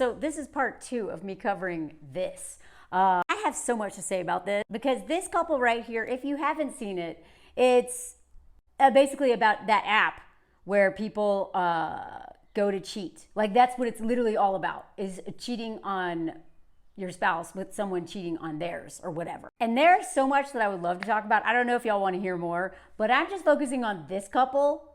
So this is part 2 of me covering this. I have so much to say about this because this couple right here, if you haven't seen it, it's basically about that app where people go to cheat. Like that's what it's literally all about, is cheating on your spouse with someone cheating on theirs or whatever. And there's so much that I would love to talk about. I don't know if y'all want to hear more, but I'm just focusing on this couple.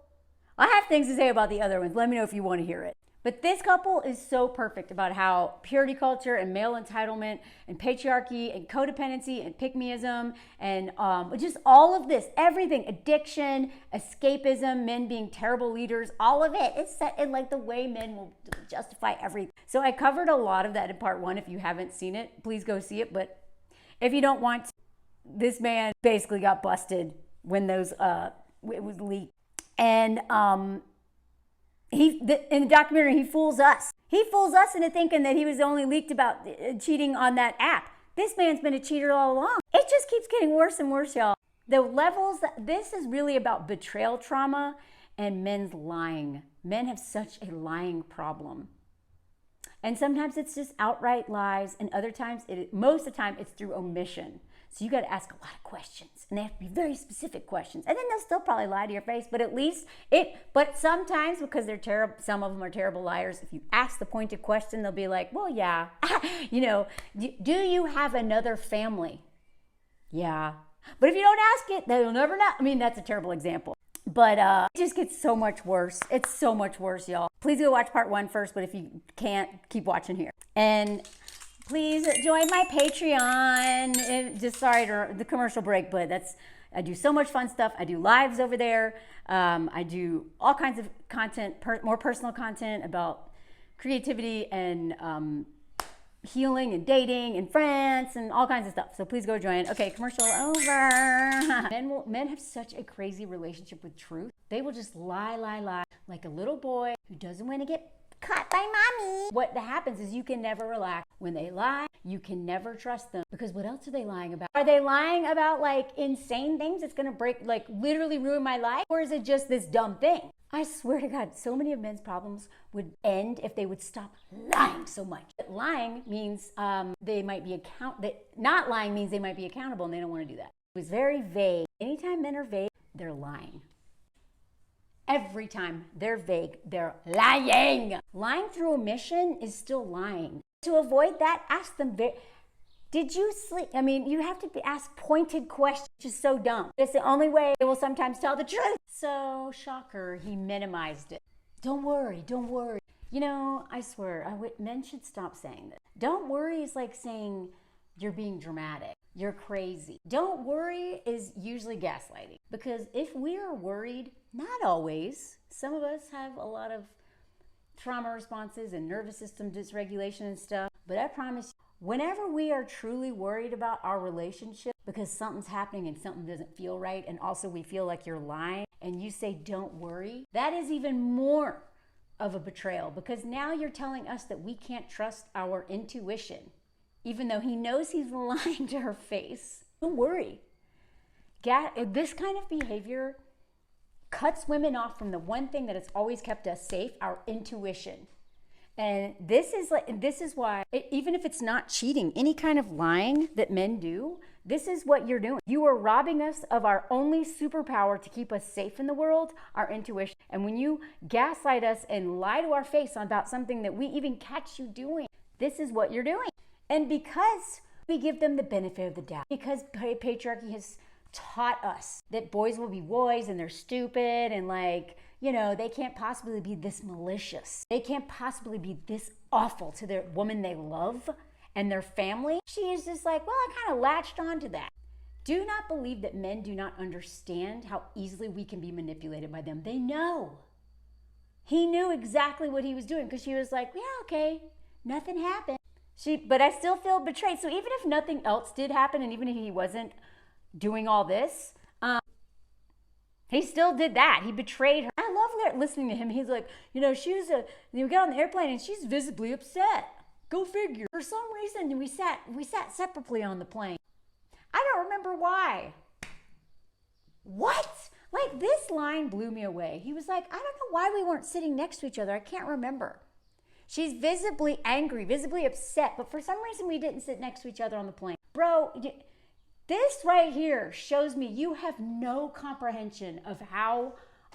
I have things to say about the other ones. Let me know if you want to hear it. But this couple is so perfect about how purity culture and male entitlement and patriarchy and codependency and pick-meism and just all of this, everything, addiction, escapism, men being terrible leaders, all of it is set in like the way men will justify everything. So I covered a lot of that in part 1. If you haven't seen it, please go see it. But if you don't want to, this man basically got busted when those, it was leaked. And in the documentary, he fools us. He fools us into thinking that he was only leaked about cheating on that app. This man's been a cheater all along. It just keeps getting worse and worse, y'all. The levels, this is really about betrayal trauma and men's lying. Men have such a lying problem. And sometimes it's just outright lies, and other times, most of the time, it's through omission. So you got to ask a lot of questions, and they have to be very specific questions. And then they'll still probably lie to your face, but at least but sometimes, because they're terrible, some of them are terrible liars, if you ask the pointed question, they'll be like, well, yeah, do you have another family? Yeah. But if you don't ask it, they'll never know. I mean, that's a terrible example. But it just gets so much worse. It's so much worse, y'all. Please go watch part 1 first, but if you can't, keep watching here. And please join my Patreon. Just sorry to the commercial break, but I do so much fun stuff. I do lives over there. I do all kinds of content, more personal content about creativity and healing and dating and friends and all kinds of stuff. So please go join. Okay, commercial over. Men have such a crazy relationship with truth. They will just lie like a little boy who doesn't want to get caught by mommy. What happens is you can never relax. When they lie, you can never trust them, because what else are they lying about? Are they lying about like insane things that's gonna break, like literally ruin my life? Or is it just this dumb thing? I swear to God, so many of men's problems would end if they would stop lying so much. Lying means they might be not lying means they might be accountable, and they don't want to do that. It was very vague. Anytime men are vague, they're lying. Every time they're vague, they're lying. Lying through omission is still lying. To avoid that, ask them, did you sleep? I mean, you have to ask pointed questions, which is so dumb. It's the only way they will sometimes tell the truth. So, shocker, he minimized it. Don't worry, don't worry. You know, I swear, men should stop saying this. Don't worry is like saying you're being dramatic. You're crazy. Don't worry is usually gaslighting, because if we are worried, not always, some of us have a lot of trauma responses and nervous system dysregulation and stuff, but I promise you, whenever we are truly worried about our relationship because something's happening and something doesn't feel right, and also we feel like you're lying, and you say don't worry, that is even more of a betrayal, because now you're telling us that we can't trust our intuition, even though he knows he's lying to her face. Don't worry. This kind of behavior cuts women off from the one thing that has always kept us safe, our intuition. And this is why, even if it's not cheating, any kind of lying that men do, this is what you're doing. You are robbing us of our only superpower to keep us safe in the world, our intuition. And when you gaslight us and lie to our face about something that we even catch you doing, this is what you're doing. And because we give them the benefit of the doubt, because patriarchy has taught us that boys will be boys and they're stupid and like, they can't possibly be this malicious. They can't possibly be this awful to their woman they love and their family. She is just like, well, I kind of latched onto that. Do not believe that men do not understand how easily we can be manipulated by them. They know. He knew exactly what he was doing, because she was like, yeah, okay, nothing happened. But I still feel betrayed. So even if nothing else did happen, and even if he wasn't doing all this, he still did that. He betrayed her. I love listening to him. He's like, we got on the airplane and she's visibly upset. Go figure. For some reason, we sat separately on the plane. I don't remember why. What? Like, this line blew me away. He was like, I don't know why we weren't sitting next to each other. I can't remember. She's visibly angry, visibly upset, but for some reason we didn't sit next to each other on the plane. Bro, this right here shows me you have no comprehension of how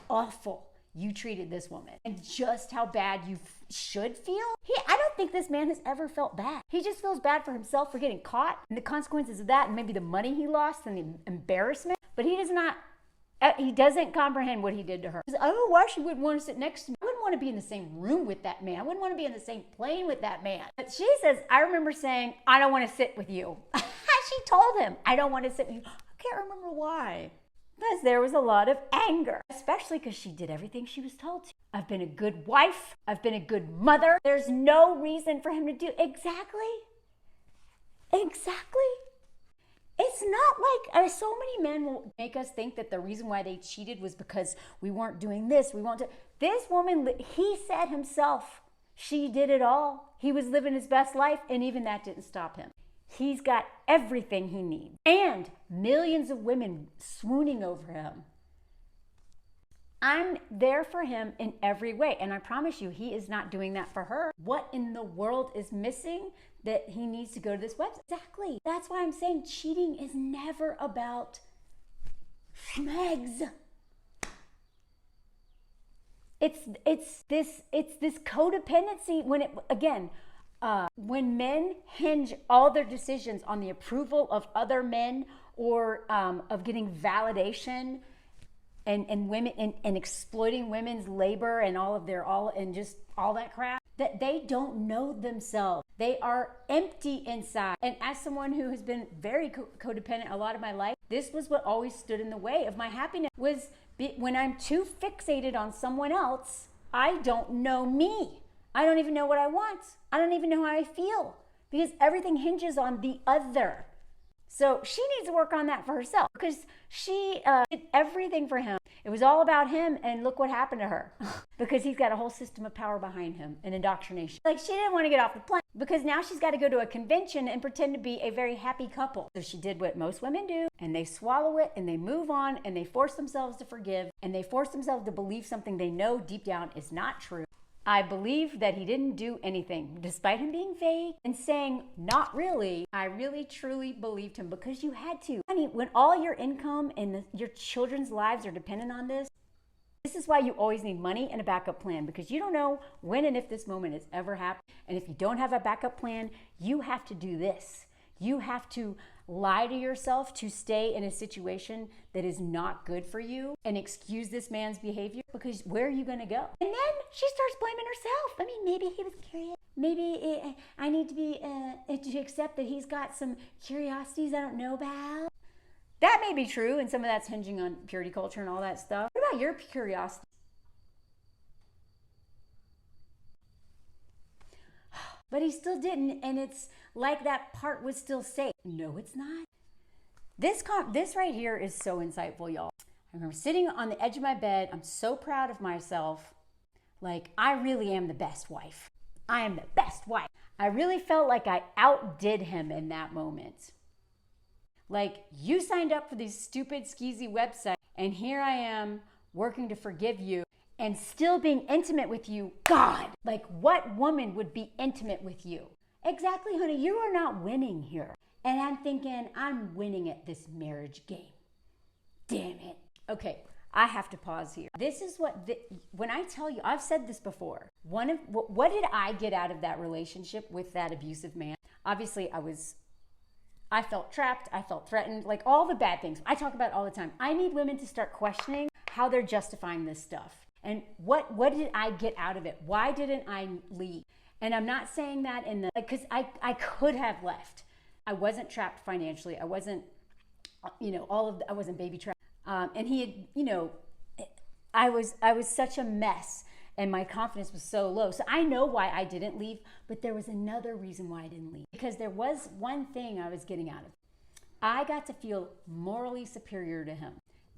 awful you treated this woman and just how bad you should feel. I don't think this man has ever felt bad. He just feels bad for himself for getting caught and the consequences of that and maybe the money he lost and the embarrassment, but he doesn't comprehend what he did to her. I don't know why she wouldn't want to sit next to me. I wouldn't want to be in the same room with that man. I wouldn't want to be in the same plane with that man. But she says, I remember saying, I don't want to sit with you. She told him, I don't want to sit with you. I can't remember why. Because there was a lot of anger, especially because she did everything she was told to. I've been a good wife. I've been a good mother. There's no reason for him to do exactly. It's not like so many men will make us think that the reason why they cheated was because we weren't doing this. This woman, he said himself, she did it all. He was living his best life, and even that didn't stop him. He's got everything he needs, and millions of women swooning over him. I'm there for him in every way, and I promise you, he is not doing that for her. What in the world is missing that he needs to go to this website? Exactly. That's why I'm saying cheating is never about schmegs. It's this codependency when men hinge all their decisions on the approval of other men or of getting validation and women and exploiting women's labor and all that crap, that they don't know themselves. They are empty inside. And as someone who has been very codependent a lot of my life, this was what always stood in the way of my happiness. When I'm too fixated on someone else, I don't know me. I don't even know what I want. I don't even know how I feel because everything hinges on the other. So she needs to work on that for herself because she did everything for him. It was all about him, and look what happened to her because he's got a whole system of power behind him and indoctrination. Like, she didn't want to get off the plane because now she's got to go to a convention and pretend to be a very happy couple. So she did what most women do, and they swallow it and they move on and they force themselves to forgive and they force themselves to believe something they know deep down is not true. I believe that he didn't do anything, despite him being vague and saying, not really. I really, truly believed him because you had to. Honey, when all your income and your children's lives are dependent on this is why you always need money and a backup plan, because you don't know when and if this moment is ever happening. And if you don't have a backup plan, you have to do this. You have to lie to yourself to stay in a situation that is not good for you and excuse this man's behavior, because where are you going to go? And then she starts blaming herself. I mean, maybe he was curious. Maybe I need to be to accept that he's got some curiosities I don't know about. That may be true, and some of that's hinging on purity culture and all that stuff. What about your curiosity? But he still didn't, and it's like that part was still safe. No, it's not. This right here is so insightful, y'all. I remember sitting on the edge of my bed. I'm so proud of myself. Like, I really am the best wife. I am the best wife. I really felt like I outdid him in that moment. Like, you signed up for these stupid, skeezy websites, and here I am working to forgive you and still being intimate with you. God, like, what woman would be intimate with you? Exactly, honey, you are not winning here. And I'm thinking, I'm winning at this marriage game. Damn it. Okay, I have to pause here. This is when I tell you, I've said this before. What did I get out of that relationship with that abusive man? Obviously, I felt trapped. I felt threatened, like all the bad things. I talk about it all the time. I need women to start questioning how they're justifying this stuff. And what did I get out of it? Why didn't I leave? And I'm not saying that because I could have left. I wasn't trapped financially. I wasn't, I wasn't baby trapped. And he had, I was such a mess and my confidence was so low. So I know why I didn't leave, but there was another reason why I didn't leave. Because there was one thing I was getting out of it. I got to feel morally superior to him.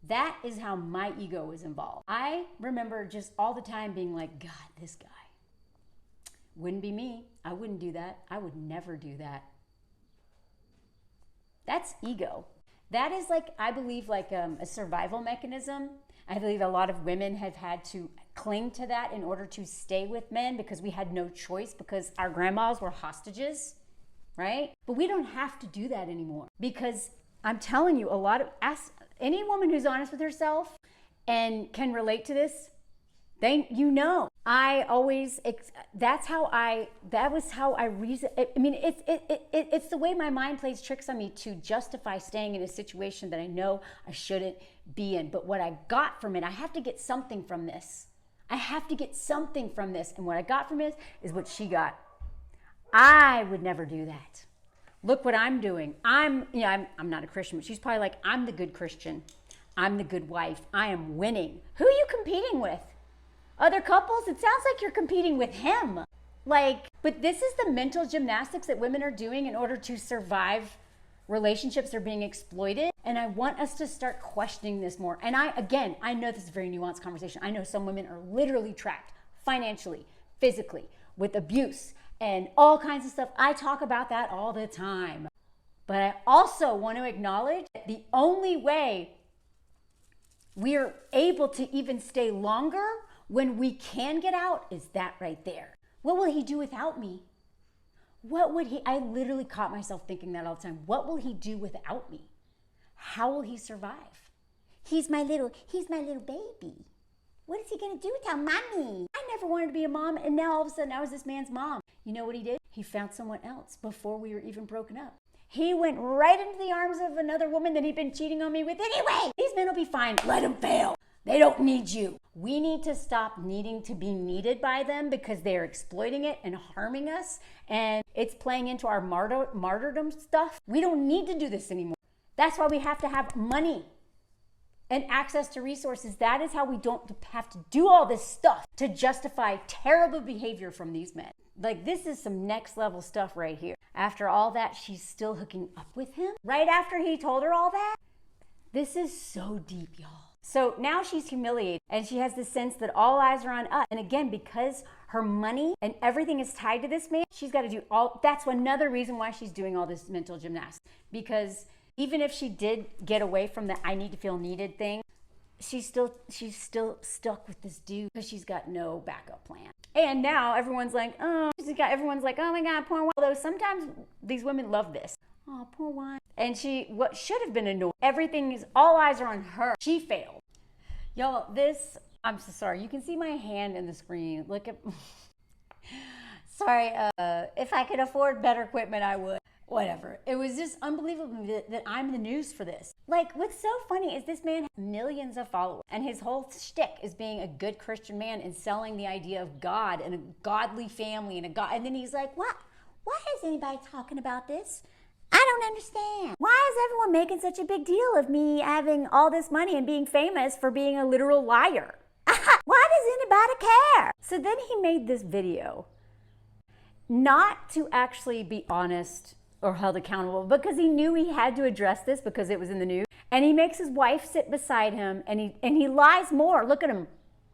That is how my ego was involved. I remember just all the time being like, God, this guy. Wouldn't be me. I wouldn't do that. I would never do that. That's ego. That is I believe a survival mechanism. I believe a lot of women have had to cling to that in order to stay with men because we had no choice because our grandmas were hostages, right? But we don't have to do that anymore because I'm telling you, ask any woman who's honest with herself and can relate to this, that was how I reason. I mean, it's the way my mind plays tricks on me to justify staying in a situation that I know I shouldn't be in. But what I got from it, I have to get something from this. And what I got from it is what she got. I would never do that. Look what I'm doing. I'm not a Christian, but she's probably like, I'm the good Christian. I'm the good wife. I am winning. Who are you competing with? Other couples? It sounds like you're competing with him. But this is the mental gymnastics that women are doing in order to survive relationships that are being exploited. And I want us to start questioning this more. And I know this is a very nuanced conversation. I know some women are literally trapped financially, physically, with abuse and all kinds of stuff. I talk about that all the time. But I also want to acknowledge that the only way we're able to even stay longer when we can get out is that right there. What will he do without me? I literally caught myself thinking that all the time. What will he do without me? How will he survive? He's my little baby. What is he gonna do without mommy? I never wanted to be a mom, and now all of a sudden I was this man's mom. You know what he did? He found someone else before we were even broken up. He went right into the arms of another woman that he'd been cheating on me with anyway. These men will be fine. Let them fail. They don't need you. We need to stop needing to be needed by them because they're exploiting it and harming us, and it's playing into our martyrdom stuff. We don't need to do this anymore. That's why we have to have money and access to resources. That is how we don't have to do all this stuff to justify terrible behavior from these men. This is some next level stuff right here. After all that, she's still hooking up with him right after he told her all that. This is so deep, y'all. So now she's humiliated and she has the sense that all eyes are on us. And again, because her money and everything is tied to this man, she's got to do that's another reason why she's doing all this mental gymnastics. Because even if she did get away from the I need to feel needed thing, she's still stuck with this dude because she's got no backup plan. And now everyone's like, oh my God, poor one. Although sometimes these women love this. Oh, poor one. And what should have been annoyed. All eyes are on her. She failed. Y'all, I'm so sorry. You can see my hand in the screen. Look at, sorry, if I could afford better equipment, I would. Whatever. It was just unbelievable that I'm the news for this. What's so funny is this man has millions of followers, and his whole shtick is being a good Christian man and selling the idea of God and a godly family and then he's like, what? Why is anybody talking about this? I don't understand. Why is everyone making such a big deal of me having all this money and being famous for being a literal liar? Why does anybody care? So then he made this video, not to actually be honest or held accountable, because he knew he had to address this because it was in the news. And he makes his wife sit beside him and he lies more. Look at him.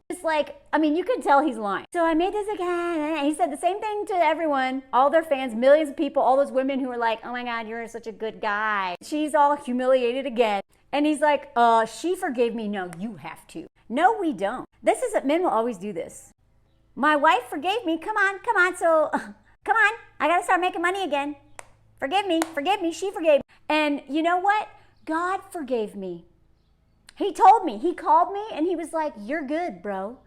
It's you can tell he's lying. So I made this again. He said the same thing to everyone, all their fans, millions of people, all those women who were like, oh my God, you're such a good guy. She's all humiliated again. And he's like, she forgave me. No, you have to. No, we don't. Men will always do this. My wife forgave me. Come on. So come on. I got to start making money again. Forgive me. She forgave me. And you know what? God forgave me. He told me, he called me and he was like, you're good, bro.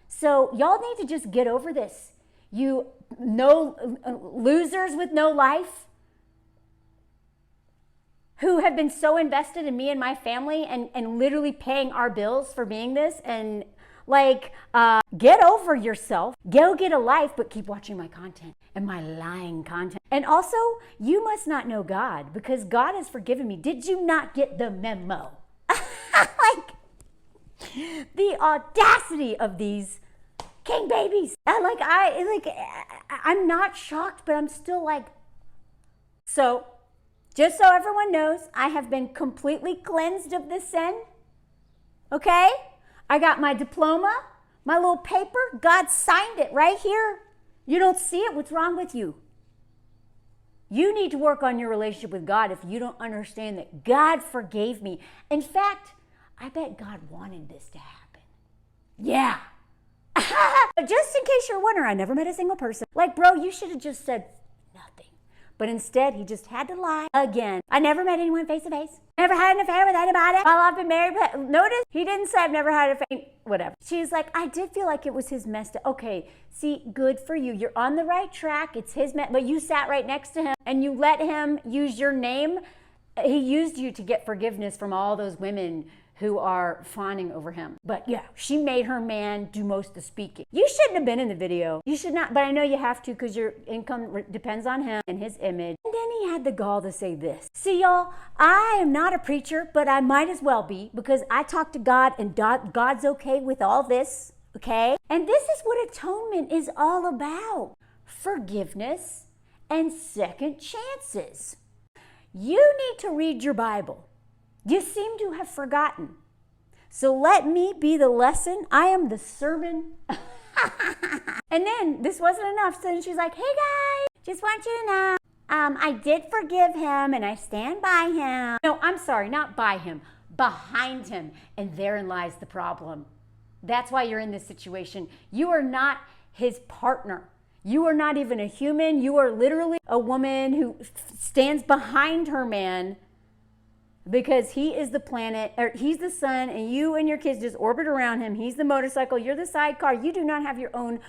So y'all need to just get over this. You losers with no life who have been so invested in me and my family and literally paying our bills for being this. And get over yourself, go get a life, but keep watching my content and my lying content. And also, you must not know God because God has forgiven me. Did you not get the memo? The audacity of these king babies. I'm not shocked, but I'm still so just so everyone knows, I have been completely cleansed of this sin. Okay? I got my diploma, my little paper. God signed it right here. You don't see it? What's wrong with you? You need to work on your relationship with God if you don't understand that God forgave me. In fact, I bet God wanted this to happen. Yeah. Just in case you're wondering, I never met a single person. Like, bro, you should have just said nothing. But instead, he just had to lie again. I never met anyone face to face. Never had an affair with anybody while I've been married. But notice, he didn't say I've never had an affair. Whatever. She's like, I did feel like it was his mess. Okay, see, good for you. You're on the right track. It's his mess. But you sat right next to him and you let him use your name. He used you to get forgiveness from all those women who are fawning over him. But yeah, she made her man do most of the speaking. You shouldn't have been in the video. You should not, but I know you have to because your income depends on him and his image. And then he had the gall to say this. See, y'all, I am not a preacher, but I might as well be because I talk to God and God's okay with all this, okay? And this is what atonement is all about. Forgiveness and second chances. You need to read your Bible. You seem to have forgotten. So let me be the lesson. I am the sermon. And then this wasn't enough. So then she's like, hey guys, just want you to know, I did forgive him and I stand by him. No, I'm sorry, not by him, behind him. And therein lies the problem. That's why you're in this situation. You are not his partner. You are not even a human. You are literally a woman who stands behind her man because he is the planet, or he's the sun, and you and your kids just orbit around him. He's the motorcycle. You're the sidecar. You do not have your own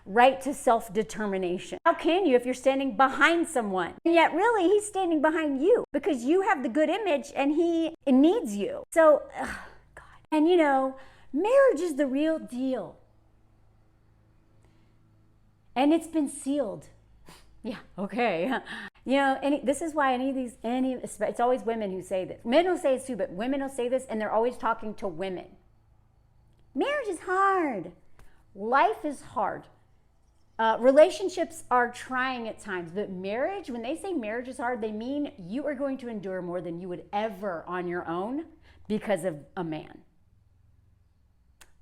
right to self-determination. How can you if you're standing behind someone? And yet really he's standing behind you because you have the good image and he needs you. So, God. And you know, marriage is the real deal. And it's been sealed. Yeah, okay. You know, this is why it's always women who say this. Men will say it too, but women will say this and they're always talking to women. Marriage is hard. Life is hard. Relationships are trying at times, but marriage, when they say marriage is hard, they mean you are going to endure more than you would ever on your own because of a man.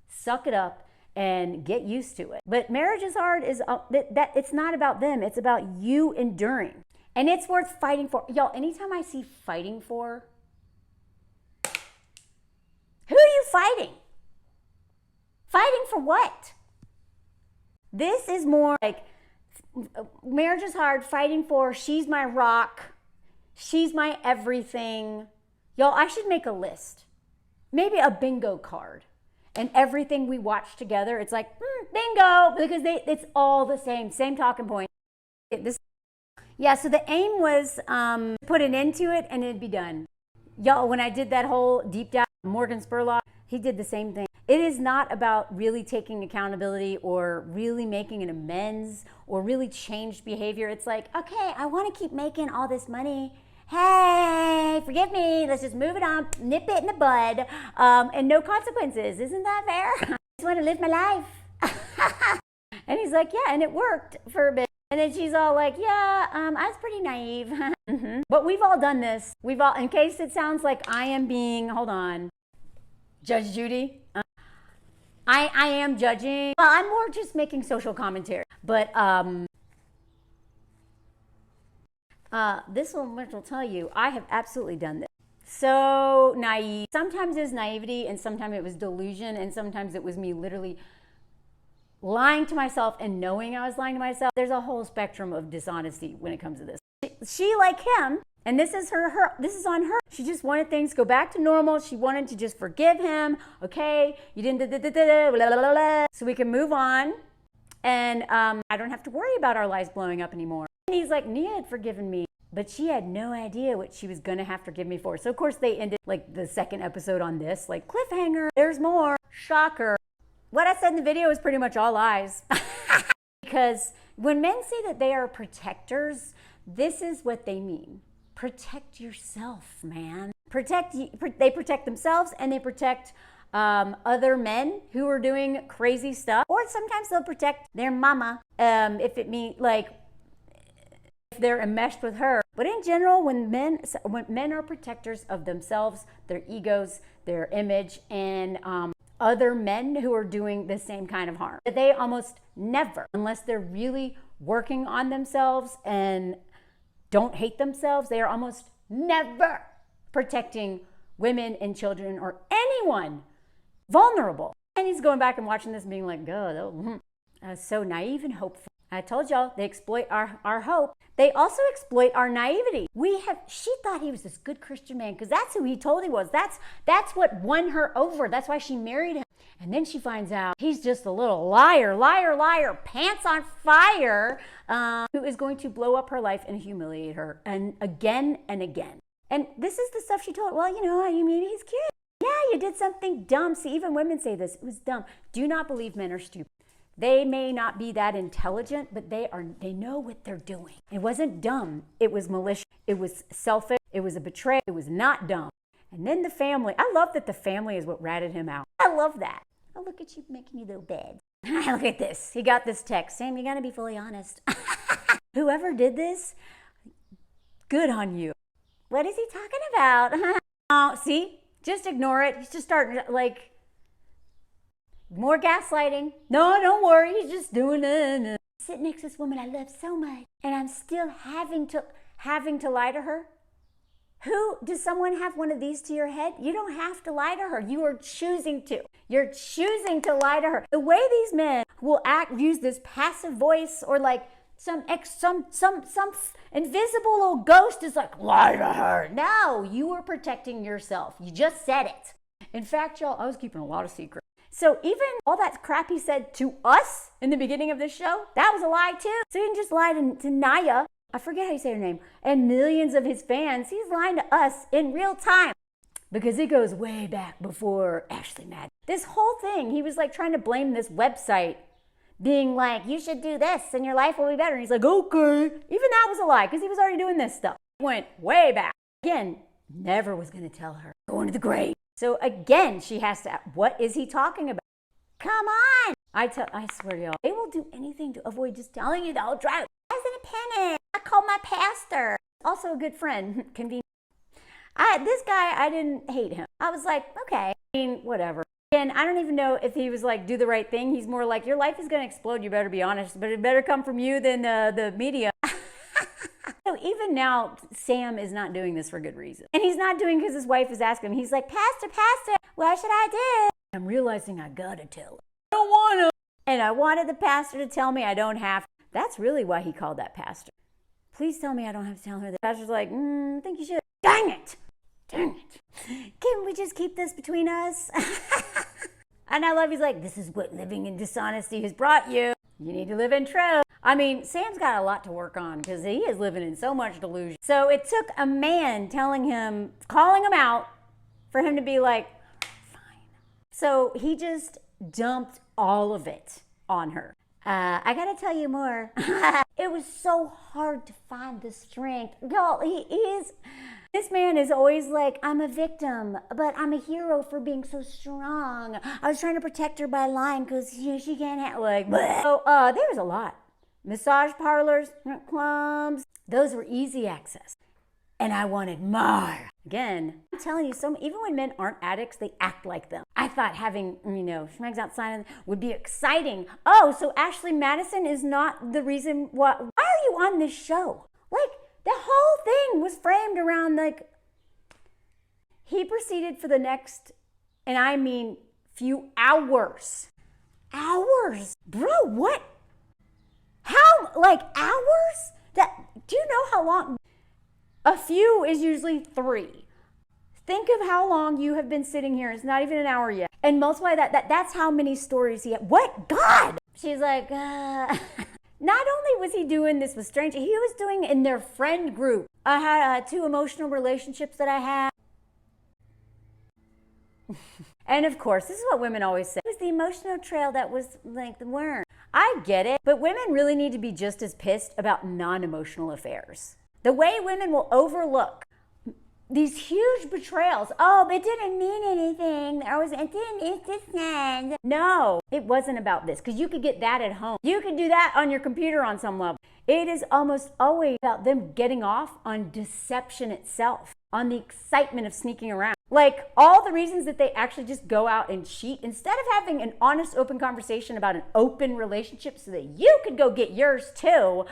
Suck it up and get used to it. But marriage is hard is that it's not about them. It's about you enduring. And it's worth fighting for. Y'all, anytime I see fighting for, who are you fighting? Fighting for what? This is more like marriage is hard, fighting for she's my rock, she's my everything. Y'all, I should make a list. Maybe a bingo card. And everything we watch together, it's like, bingo, because it's all the same talking point. Yeah, so the aim was put an end to it and it'd be done. Y'all, when I did that whole deep dive, Morgan Spurlock, he did the same thing. It is not about really taking accountability or really making an amends or really changed behavior. It's like, okay, I want to keep making all this money. Hey, forgive me. Let's just move it on, nip it in the bud, and no consequences. Isn't that fair? I just want to live my life. And he's like, yeah, and it worked for a bit. And then she's all like, yeah, I was pretty naive. Mm-hmm. But we've all done this. In case it sounds like I am being, hold on, Judge Judy. I am judging. Well, I'm more just making social commentary. But this one, which will tell you, I have absolutely done this. So naive. Sometimes it was naivety, and sometimes it was delusion, and sometimes it was me literally lying to myself and knowing I was lying to myself. There's a whole spectrum of dishonesty when it comes to this. She like him, and this is this is on her. She just wanted things to go back to normal. She wanted to just forgive him. Okay, you didn't blah, blah, blah, blah, so we can move on, and I don't have to worry about our lives blowing up anymore. And he's like, Nia had forgiven me, but she had no idea what she was gonna have to forgive me for. So of course they ended like the second episode on this, like cliffhanger, there's more, shocker. What I said in the video is pretty much all lies. Because when men say that they are protectors, this is what they mean. Protect yourself, man. They protect themselves and they protect other men who are doing crazy stuff. Or sometimes they'll protect their mama if it means like if they're enmeshed with her. But in general, when men are protectors of themselves, their egos, their image, and other men who are doing the same kind of harm. They almost never, unless they're really working on themselves and don't hate themselves, they are almost never protecting women and children or anyone vulnerable. And he's going back and watching this and being like, God, so naive and hopeful. I told y'all, they exploit our hope. They also exploit our naivety. She thought he was this good Christian man because that's who he told he was. That's what won her over. That's why she married him. And then she finds out he's just a little liar, pants on fire, who is going to blow up her life and humiliate her and again and again. And this is the stuff she told. Well, maybe he's cute. Yeah, you did something dumb. See, even women say this. It was dumb. Do not believe men are stupid. They may not be that intelligent, but they know what they're doing. It wasn't dumb. It was malicious. It was selfish. It was a betrayal. It was not dumb. And then the family. I love that the family is what ratted him out. I love that. Oh, look at you making your little bed. Look at this. He got this text. Sam, you got to be fully honest. Whoever did this, good on you. What is he talking about? Oh, see? Just ignore it. He's just starting like more gaslighting. No, don't worry. He's just doing it. Sitting next to this woman I love so much, and I'm still having to lie to her. Does someone have one of these to your head? You don't have to lie to her. You are choosing to. You're choosing to lie to her. The way these men will use this passive voice, or like some invisible little ghost is like, lie to her. No, you are protecting yourself. You just said it. In fact, y'all, I was keeping a lot of secrets. So even all that crap he said to us in the beginning of this show, that was a lie too. So he didn't just lie to Naya, I forget how you say her name, and millions of his fans. He's lying to us in real time because it goes way back before Ashley Madison. This whole thing, he was like trying to blame this website, being like, you should do this and your life will be better. And he's like, okay. Even that was a lie because he was already doing this stuff. Went way back. Again, never was going to tell her. Going to the grave. So again, she has to, what is he talking about? Come on. I swear to y'all, they will do anything to avoid just telling you the whole truth. As an independent, I called my pastor. Also a good friend, convenient. This guy, I didn't hate him. I was like, okay, I mean, whatever. And I don't even know if he was like, do the right thing. He's more like, your life is going to explode. You better be honest, but it better come from you than the media. So even now, Sam is not doing this for good reason. And he's not doing because his wife is asking him. He's like, Pastor, what should I do? I'm realizing I gotta tell her. I don't want to. And I wanted the pastor to tell me I don't have to. That's really why he called that pastor. Please tell me I don't have to tell her. The pastor's like, I think you should. Dang it. Can we just keep this between us? And I love, he's like, this is what living in dishonesty has brought you. You need to live in truth. I mean, Sam's got a lot to work on because he is living in so much delusion. So it took a man calling him out for him to be like, fine. So he just dumped all of it on her. I gotta tell you more. It was so hard to find the strength. Y'all, this man is always like, I'm a victim, but I'm a hero for being so strong. I was trying to protect her by lying because she can't have, like, bleh. So there was a lot. Massage parlors, clubs, those were easy access. And I wanted more. Again, I'm telling you, even when men aren't addicts, they act like them. I thought having, schmags outside would be exciting. Oh, so Ashley Madison is not the reason why are you on this show? Like, the whole thing was framed around, like, he proceeded for the next, and I mean few hours. Hours? Bro, what? How, like, hours? Do you know how long? A few is usually 3. Think of how long you have been sitting here. It's not even an hour yet. And multiply that's how many stories he had. What? God! She's like, Not only was he doing this with strangers, he was doing it in their friend group. I had 2 emotional relationships that I had. And of course, this is what women always say. It was the emotional trail that was like the worm. I get it, but women really need to be just as pissed about non-emotional affairs. The way women will overlook these huge betrayals. Oh, it didn't mean anything. No, it wasn't about this, because you could get that at home. You could do that on your computer on some level. It is almost always about them getting off on deception itself, on the excitement of sneaking around. Like, all the reasons that they actually just go out and cheat, instead of having an honest, open conversation about an open relationship so that you could go get yours too,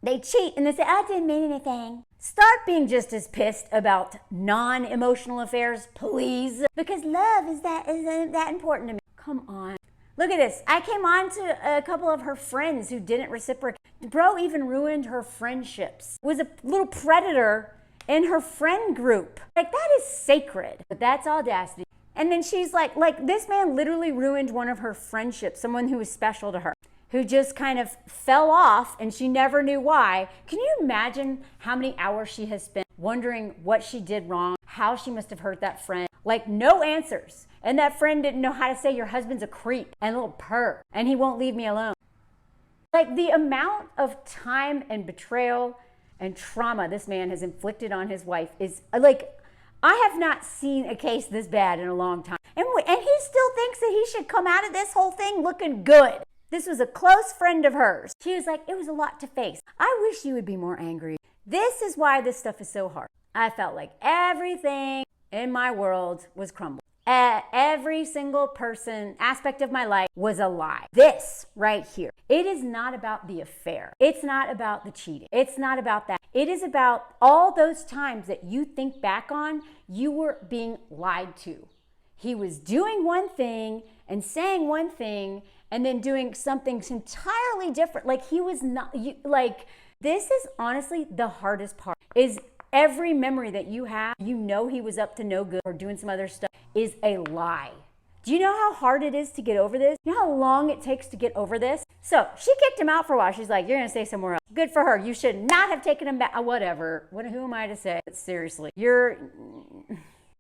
they cheat and they say, I didn't mean anything. Start being just as pissed about non-emotional affairs, please. Because love is that important to me. Come on. Look at this. I came on to a couple of her friends who didn't reciprocate. Bro even ruined her friendships. Was a little predator in her friend group. Like, that is sacred. But that's audacity. And then she's like this man literally ruined one of her friendships, someone who was special to her, who just kind of fell off and she never knew why. Can you imagine how many hours she has spent wondering what she did wrong, how she must have hurt that friend? Like, no answers. And that friend didn't know how to say your husband's a creep and a little perv and he won't leave me alone. Like, the amount of time and betrayal and trauma this man has inflicted on his wife is like, I have not seen a case this bad in a long time. And he still thinks that he should come out of this whole thing looking good. This was a close friend of hers. She was like, it was a lot to face. I wish you would be more angry. This is why this stuff is so hard. I felt like everything in my world was crumbling. Every single aspect of my life was a lie. This right here. It is not about the affair. It's not about the cheating. It's not about that. It is about all those times that you think back on, you were being lied to. He was doing one thing and saying one thing and then doing something entirely different. Like, he was not, this is honestly the hardest part, is every memory that you have, you know he was up to no good or doing some other stuff, is a lie. Do you know how hard it is to get over this? You know how long it takes to get over this? So she kicked him out for a while. She's like, you're going to stay somewhere else. Good for her. You should not have taken him back. Whatever. Who am I to say? But seriously,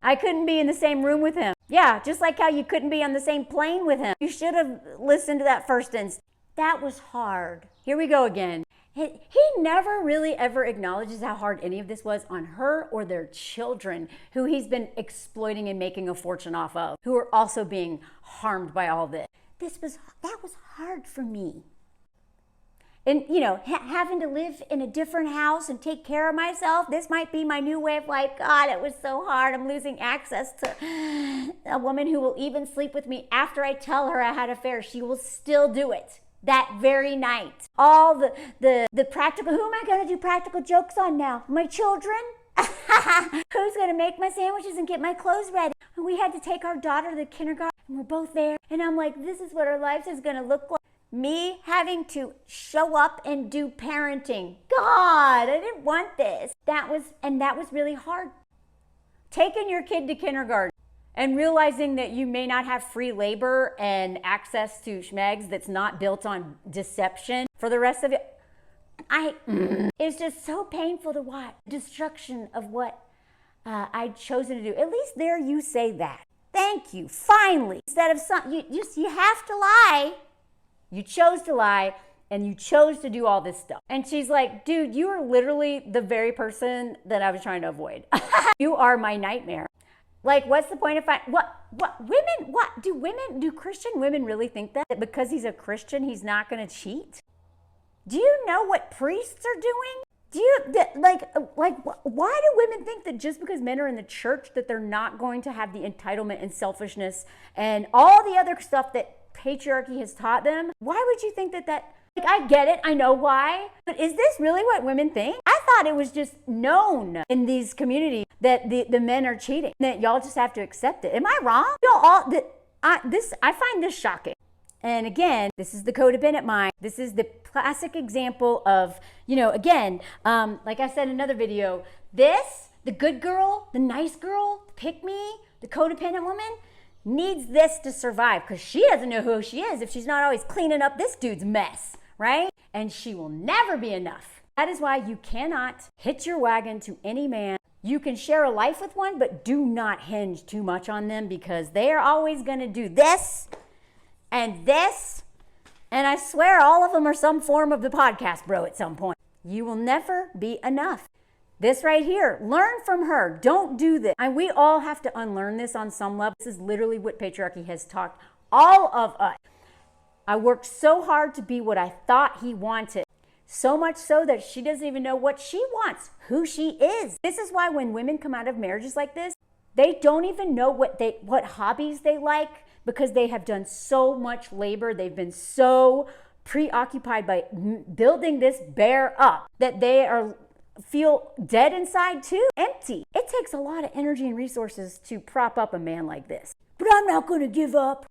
I couldn't be in the same room with him. Yeah, just like how you couldn't be on the same plane with him. You should have listened to that first instance. That was hard. Here we go again. He never really ever acknowledges how hard any of this was on her or their children, who he's been exploiting and making a fortune off of, who are also being harmed by all this. That was hard for me. And, having to live in a different house and take care of myself, this might be my new way of life. God, it was so hard. I'm losing access to a woman who will even sleep with me after I tell her I had an affair. She will still do it that very night. All the practical, who am I going to do practical jokes on now? My children? Who's going to make my sandwiches and get my clothes ready? And we had to take our daughter to the kindergarten and we're both there. And I'm like, this is what our lives is going to look like. Me having to show up and do parenting. God, I didn't want this. That was really hard. Taking your kid to kindergarten and realizing that you may not have free labor and access to schmegs that's not built on deception for the rest of it. It's just so painful to watch. Destruction of what I'd chosen to do. At least there you say that. Thank you, finally. Instead of you have to lie. You chose to lie and you chose to do all this stuff. And she's like, dude, you are literally the very person that I was trying to avoid. You are my nightmare. Like, what's the point of do Christian women really think that because he's a Christian, he's not going to cheat? Do you know what priests are doing? Why do women think that just because men are in the church that they're not going to have the entitlement and selfishness and all the other stuff that patriarchy has taught them? Why would you think that I get it, I know why, but is this really what women think? I thought it was just known in these communities that the men are cheating, that y'all just have to accept it. Am I wrong? I find this shocking. And again, this is the codependent mind. This is the classic example of, like I said in another video, the good girl, the nice girl, pick me, the codependent woman, needs this to survive because she doesn't know who she is if she's not always cleaning up this dude's mess, right? And she will never be enough. That is why you cannot hitch your wagon to any man. You can share a life with one, but do not hinge too much on them because they are always going to do this and this. And I swear all of them are some form of the podcast bro at some point. You will never be enough. This right here, learn from her. Don't do this. And we all have to unlearn this on some level. This is literally what patriarchy has taught all of us. I worked so hard to be what I thought he wanted. So much so that she doesn't even know what she wants, who she is. This is why when women come out of marriages like this, they don't even know what hobbies they like because they have done so much labor. They've been so preoccupied by building this bear up that they feel dead inside too, empty. It takes a lot of energy and resources to prop up a man like this. But I'm not going to give up.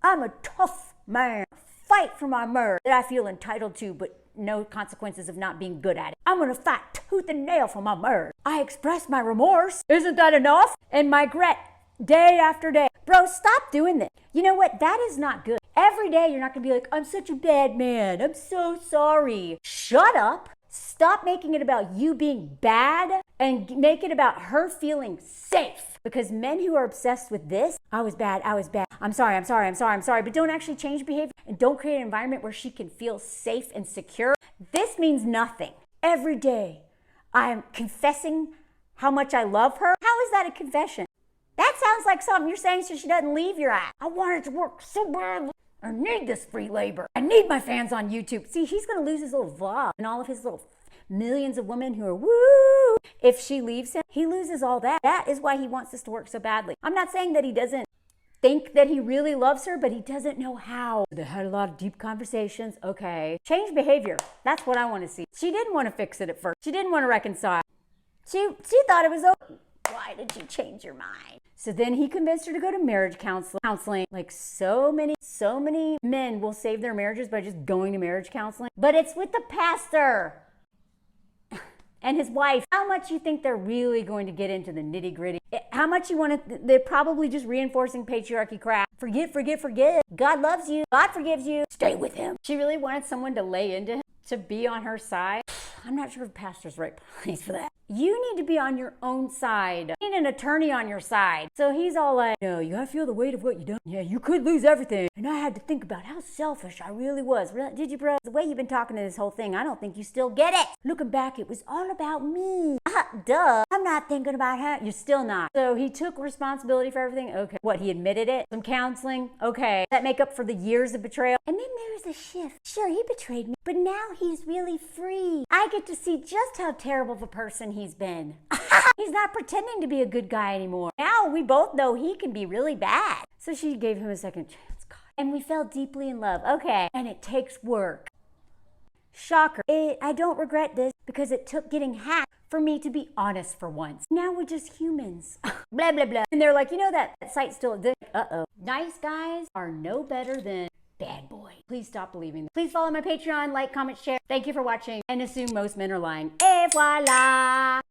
I'm a tough man. Fight for my murder that I feel entitled to, but no consequences of not being good at it. I'm gonna fight tooth and nail for my murder. I express my remorse. Isn't that enough? And my regret day after day. Bro, stop doing this. You know what? That is not good. Every day you're not gonna be like, I'm such a bad man. I'm so sorry. Shut up. Stop making it about you being bad and make it about her feeling safe. Because men who are obsessed with this, I was bad, I'm sorry, but don't actually change behavior and don't create an environment where she can feel safe and secure. This means nothing. Every day I'm confessing how much I love her. How is that a confession? That sounds like something you're saying so she doesn't leave your ass. I want it to work so bad. I need this free labor. I need my fans on YouTube. See, he's going to lose his little vlog and all of his little millions of women who are woo. If she leaves him, he loses all that. That is why he wants this to work so badly. I'm not saying that he doesn't think that he really loves her, but he doesn't know how. They had a lot of deep conversations. Okay. Change behavior. That's what I want to see. She didn't want to fix it at first. She didn't want to reconcile. She thought it was okay. Why did you change your mind? So then he convinced her to go to marriage counseling. Like so many men will save their marriages by just going to marriage counseling. But it's with the pastor and his wife. How much you think they're really going to get into the nitty gritty? How much you want to, they're probably just reinforcing patriarchy crap. Forget. God loves you. God forgives you. Stay with him. She really wanted someone to lay into him, to be on her side. I'm not sure if the pastor's right place for that. You need to be on your own side. You need an attorney on your side. So he's all like, no, you gotta feel the weight of what you done. Yeah, you could lose everything. And I had to think about how selfish I really was. Did you, bro? The way you've been talking to this whole thing, I don't think you still get it. Looking back, it was all about me. Duh. I'm not thinking about her. You're still not. So he took responsibility for everything. Okay. What, he admitted it? Some counseling? Okay. Does that make up for the years of betrayal? And then there was a shift. Sure, he betrayed me, but now he's really free. I get to see just how terrible of a person he's been. He's not pretending to be a good guy anymore. Now we both know he can be really bad. So she gave him a second chance. God. And we fell deeply in love. Okay. And it takes work. Shocker. I don't regret this because it took getting hacked for me to be honest for once. Now we're just humans. Blah, blah, blah. And they're like, you know that site still exists? Uh-oh. Nice guys are no better than bad boy. Please stop believing them. Please follow my Patreon, like, comment, share. Thank you for watching and assume most men are lying. Et voila!